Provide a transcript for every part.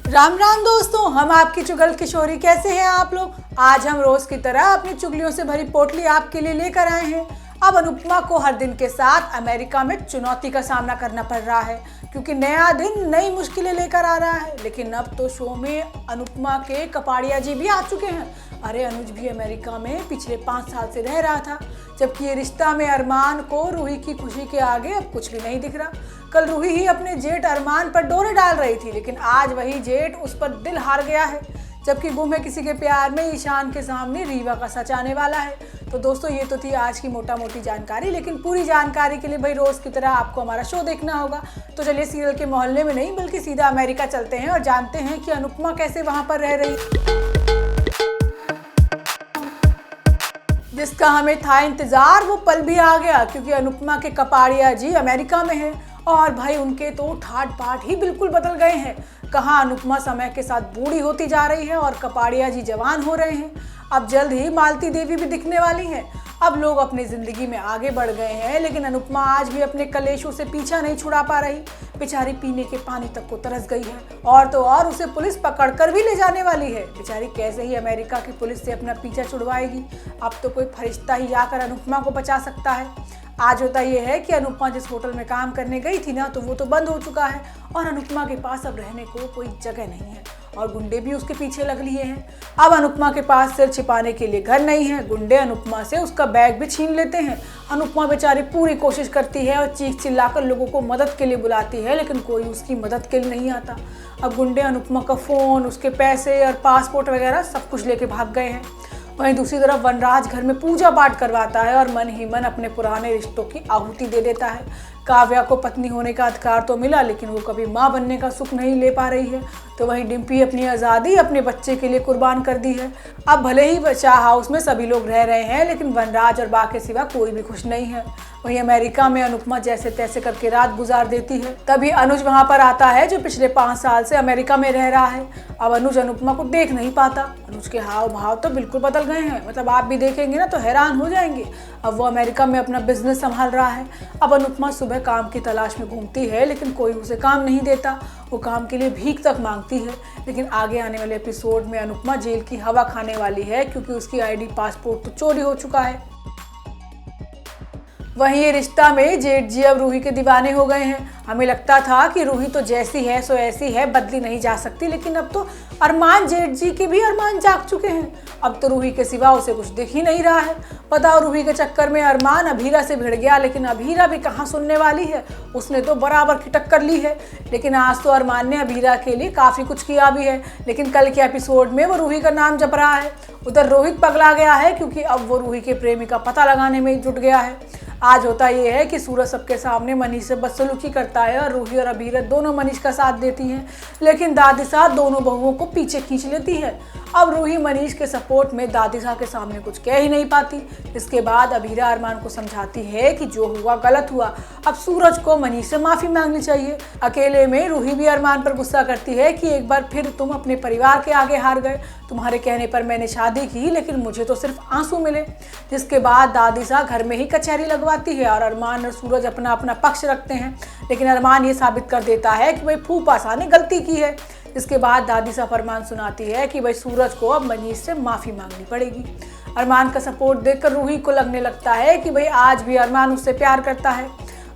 राम राम दोस्तों, हम आपकी चुगल किशोरी। कैसे हैं आप लोग? आज हम रोज की तरह अपनी चुगलियों से भरी पोटली आपके लिए लेकर आए हैं। अब अनुपमा को हर दिन के साथ अमेरिका में चुनौती का सामना करना पड़ रहा है, क्योंकि नया दिन नई मुश्किलें लेकर आ रहा है। लेकिन अब तो शो में अनुपमा के कपाड़िया जी भी आ चुके हैं। अरे अनुज भी अमेरिका में पिछले 5 साल से रह रहा था, जबकि ये रिश्ता में अरमान को रूही की खुशी के आगे अब कुछ भी नहीं दिख रहा। कल रूही ही अपने जेठ अरमान पर डोरे डाल रही थी, लेकिन आज वही जेठ उस पर दिल हार गया है। जबकि गुम है किसी के प्यार में ईशान के सामने रीवा का सच आने वाला है। तो दोस्तों, ये तो थी आज की मोटा मोटी जानकारी, लेकिन पूरी जानकारी के लिए भाई रोज की तरह आपको हमारा शो देखना होगा। तो चलिए सीरियल के मोहल्ले में नहीं बल्कि सीधा अमेरिका चलते हैं और जानते हैं कि अनुपमा कैसे वहां पर रह रही, जिसका हमें था इंतजार वो पल भी आ गया। क्योंकि अनुपमा के कपाड़िया जी अमेरिका में हैं और भाई उनके तो ठाट बाट ही बिल्कुल बदल गए हैं। कहाँ अनुपमा समय के साथ बूढ़ी होती जा रही है और कपाड़िया जी जवान हो रहे हैं। अब जल्द ही मालती देवी भी दिखने वाली है। अब लोग अपनी जिंदगी में आगे बढ़ गए हैं, लेकिन अनुपमा आज भी अपने कलेशों से पीछा नहीं छुड़ा पा रही। बेचारी पीने के पानी तक को तरस गई है, और तो और उसे पुलिस पकड़कर भी ले जाने वाली है। बेचारी कैसे ही अमेरिका की पुलिस से अपना पीछा छुड़वाएगी। अब तो कोई फरिश्ता ही आकर अनुपमा को बचा सकता है। आज होता यह है कि अनुपमा जिस होटल में काम करने गई थी ना, तो वो तो बंद हो चुका है और अनुपमा के पास अब रहने को कोई जगह नहीं है और गुंडे भी उसके पीछे लग लिए हैं। अब अनुपमा के पास सिर छिपाने के लिए घर नहीं है। गुंडे अनुपमा से उसका बैग भी छीन लेते हैं। अनुपमा बेचारी पूरी कोशिश करती है और चीख चिल्लाकर लोगों को मदद के लिए बुलाती है, लेकिन कोई उसकी मदद के लिए नहीं आता। अब गुंडे अनुपमा का फ़ोन, उसके पैसे और पासपोर्ट वगैरह सब कुछ लेके भाग गए हैं। वहीं दूसरी तरफ वनराज घर में पूजा पाठ करवाता है और मन ही मन अपने पुराने रिश्तों की आहुति दे देता है। काव्या को पत्नी होने का अधिकार तो मिला, लेकिन वो कभी माँ बनने का सुख नहीं ले पा रही है। तो वहीं डिम्पी अपनी आज़ादी अपने बच्चे के लिए कुर्बान कर दी है। अब भले ही चाह हाउस में सभी लोग रह रहे हैं, लेकिन वनराज और बा के सिवा कोई भी खुश नहीं है। वहीं अमेरिका में अनुपमा जैसे तैसे करके रात गुजार देती है। तभी अनुज वहां पर आता है, जो पिछले 5 साल से अमेरिका में रह रहा है। अब अनुज अनुपमा को देख नहीं पाता। अनुज के हाव भाव तो बिल्कुल बदल गए हैं, मतलब आप भी देखेंगे ना तो हैरान हो जाएंगे। अब वो अमेरिका में अपना बिजनेस संभाल रहा है। अब अनुपमा सुबह काम की तलाश में घूमती है, लेकिन कोई उसे काम नहीं देता। वो काम के लिए भीख तक मांगती है। लेकिन आगे आने वाले एपिसोड में अनुपमा जेल की हवा खाने वाली है, क्योंकि उसकी आईडी पासपोर्ट तो चोरी हो चुका है। वहीं ये रिश्ता में जेठ जी अब रूही के दीवाने हो गए हैं। हमें लगता था कि रूही तो जैसी है सो ऐसी है, बदली नहीं जा सकती, लेकिन अब तो अरमान जेठ जी के भी अरमान जाग चुके हैं। अब तो रूही के सिवा उसे कुछ दिख ही नहीं रहा है। बताओ, रूही के चक्कर में अरमान अभीरा से भिड़ गया, लेकिन अभीरा भी कहाँ सुनने वाली है। उसने तो बराबर की टक्कर ली है। लेकिन आज तो अरमान ने अभीरा के लिए काफ़ी कुछ किया भी है, लेकिन कल के एपिसोड में वो रूही का नाम जप रहा है। उधर रोहित पगला गया है, क्योंकि अब वो रूही के प्रेमी का पता लगाने में जुट गया है। आज होता ये है कि सूरज सबके सामने मनीष से बदसलूकी करता है और रूही और अभीरत दोनों मनीष का साथ देती हैं, लेकिन दादिसा दोनों बहुओं को पीछे खींच लेती है। अब रूही मनीष के सपोर्ट में दादिसा के सामने कुछ कह ही नहीं पाती। इसके बाद अभीरा अरमान को समझाती है कि जो हुआ गलत हुआ, अब सूरज को मनीष से माफ़ी मांगनी चाहिए। अकेले में रूही भी अरमान पर गुस्सा करती है कि एक बार फिर तुम अपने परिवार के आगे हार गए। तुम्हारे कहने पर मैंने शादी की, लेकिन मुझे तो सिर्फ आंसू मिले। जिसके बाद दादिसा घर में ही कचहरी लगवाती है और अरमान और सूरज अपना अपना पक्ष रखते हैं। लेकिन अरमान ये साबित कर देता है कि भाई फूफासा ने गलती की है। इसके बाद दादिसा फरमान सुनाती है कि भाई सूरज को अब मनीष से माफ़ी मांगनी पड़ेगी। अरमान का सपोर्ट देखकर रूही को लगने लगता है कि भाई आज भी अरमान उससे प्यार करता है।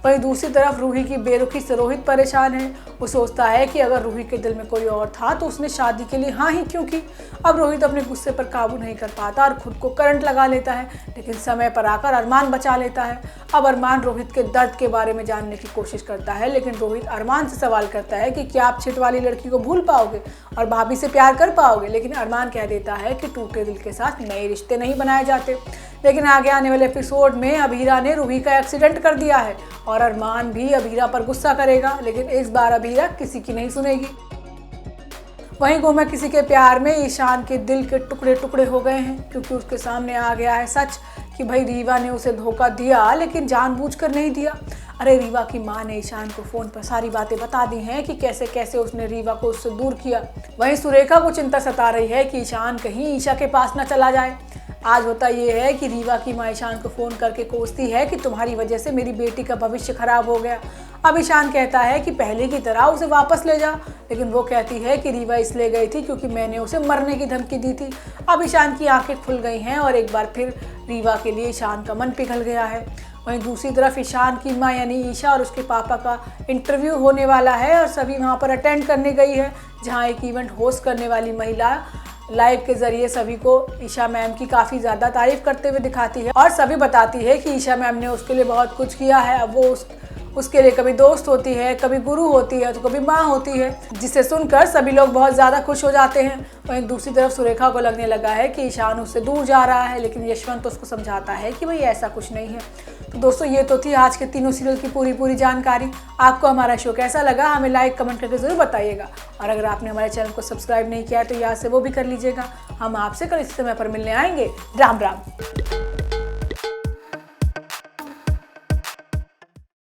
वहीं दूसरी तरफ रूही की बेरुखी से रोहित परेशान है। वो सोचता है कि अगर रूही के दिल में कोई और था तो उसने शादी के लिए हाँ ही क्यों की। अब रोहित अपने गुस्से पर काबू नहीं कर पाता और खुद को करंट लगा लेता है, लेकिन समय पर आकर अरमान बचा लेता है। अब अरमान रोहित के दर्द के बारे में जानने की कोशिश करता है, लेकिन रोहित अरमान से सवाल करता है कि क्या आप छिट वाली लड़की को भूल पाओगे और भाभी से प्यार कर पाओगे। लेकिन अरमान कह देता है कि टूटे दिल के साथ नए रिश्ते नहीं बनाए जाते। लेकिन आगे आने वाले एपिसोड में अभीरा ने रूही का एक्सीडेंट कर दिया है और अरमान भी अभीरा पर गुस्सा करेगा, लेकिन इस बार अभीरा किसी की नहीं सुनेगी। वहीं गुम है किसी के प्यार में ईशान के दिल के टुकड़े टुकड़े हो गए हैं, क्योंकि उसके सामने आ गया है सच कि भाई रीवा ने उसे धोखा दिया, लेकिन जानबूझकर नहीं दिया। अरे रीवा की माँ ने ईशान को फ़ोन पर सारी बातें बता दी हैं कि कैसे कैसे उसने रीवा को उससे दूर किया। वहीं सुरेखा को चिंता सता रही है कि ईशान कहीं ईशा के पास न चला जाए। आज होता ये है कि रीवा की माँ ईशान को फ़ोन करके कोसती है कि तुम्हारी वजह से मेरी बेटी का भविष्य खराब हो गया। अब ईशान कहता है कि पहले की तरह उसे वापस ले जा, लेकिन वो कहती है कि रीवा इसलिए गई थी क्योंकि मैंने उसे मरने की धमकी दी थी। अब ईशान की आंखें खुल गई हैं और एक बार फिर रीवा के लिए ईशान का मन पिघल गया है। वहीं दूसरी तरफ ईशान की माँ यानी ईशा और उसके पापा का इंटरव्यू होने वाला है और सभी वहाँ पर अटेंड करने गई है, जहाँ एक इवेंट होस्ट करने वाली महिला लाइव के ज़रिए सभी को ईशा मैम की काफ़ी ज़्यादा तारीफ़ करते हुए दिखाती है और सभी बताती है कि ईशा मैम ने उसके लिए बहुत कुछ किया है। अब वो उसके लिए कभी दोस्त होती है, कभी गुरु होती है, तो कभी माँ होती है, जिसे सुनकर सभी लोग बहुत ज़्यादा खुश हो जाते हैं। वहीं दूसरी तरफ सुरेखा को लगने लगा है कि ईशान उससे दूर जा रहा है, लेकिन यशवंत उसको समझाता है कि भाई ऐसा कुछ नहीं है। तो दोस्तों, ये तो थी आज के तीनों सीरियल की पूरी जानकारी। आपको हमारा शो कैसा लगा हमें लाइक कमेंट करके ज़रूर बताइएगा, और अगर आपने हमारे चैनल को सब्सक्राइब नहीं किया है तो यहाँ से वो भी कर लीजिएगा। हम आपसे कल इसी समय पर मिलने आएंगे। राम राम।